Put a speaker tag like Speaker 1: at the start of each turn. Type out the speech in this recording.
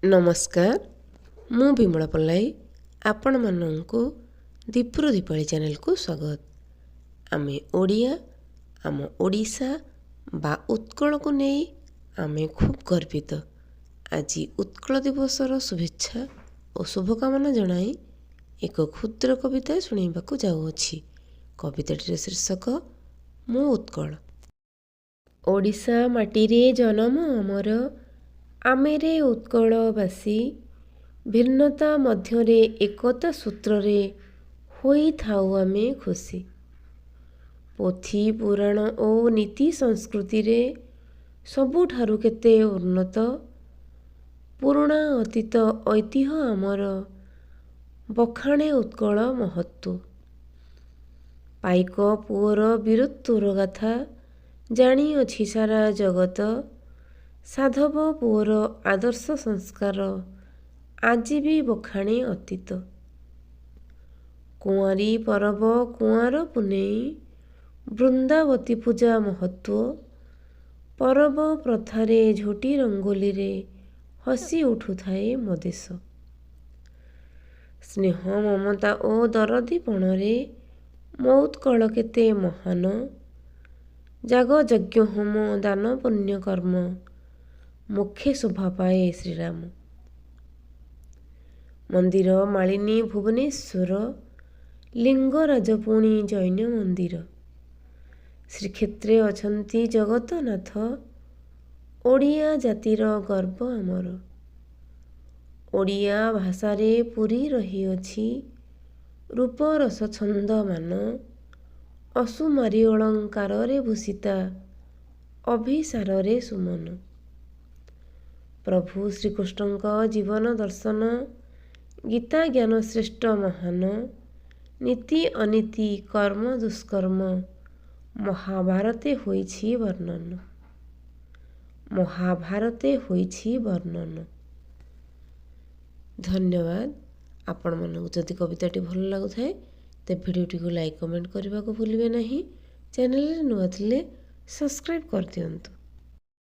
Speaker 1: नमस्कार मु विमला पल्लाई आपण माननकु दीपुर दीपावली चैनल को स्वागत। आमे ओडिया आम ओडिशा बा उत्कल को नहीं आमे खूब गर्वित। आज उत्कल दिवसर शुभेच्छा और शुभकामना जनाई एक क्षुद्र कविता शुणा जाऊँगी। कविताटीर शीर्षक मो उत्कल। ओडिशा माटीरे जन्म अमर आमेरे उत्कलवासी भिन्नता मध्यरे एकता सूत्ररे होई थाउ आमे खुशी। पोथी पुराण और नीति संस्कृति रे सबुठारु केते उन्नत पुराणा अतीत ऐतिह्य आमर बखाणे उत्कल महत्व। पाइक पुअर वीरत्वर गाथा जानी अछि सारा जगत। साधव पुअर आदर्श संस्कार आज भी बखाणे अतीत। कुआरी परब कुआर पुनेई बृंदावती पूजा महत्व। परब प्रथारे झोटी रंगोली रे हसी उठुथाए मदेश। स्नेह ममता ओ दरदीपणरे मो उत्कल केते महान। जाग यज्ञ होम दान पुण्य कर्म मुखे शोभा पाए श्रीराम। मंदिर मालिनी भुवनेश्वर लिंगराज पुणी जैन मंदिर। श्रीक्षेत्रे अछंती जगतनाथ ओडिया जातिर गर्व आमर। ओडिया भाषारे पूरी रही अछि रूप रस छंद मान। असुमारी अलंकार रे भूषिता अभिसार रे सुमन। प्रभु श्रीकृष्ण जीवन दर्शन गीता ज्ञान श्रेष्ठ महान। नीति अनीति कर्म दुष्कर्म महाभारते होइछि वर्णन। महाभारते होइछि वर्णन। धन्यवाद। आपण मानक जदि कविताटी भल लागुथाए ते भिडियोटी को लाइक कमेंट करने को भूलिए नहीं। चैनल नुआ थिले सब्सक्राइब कर दियंतु।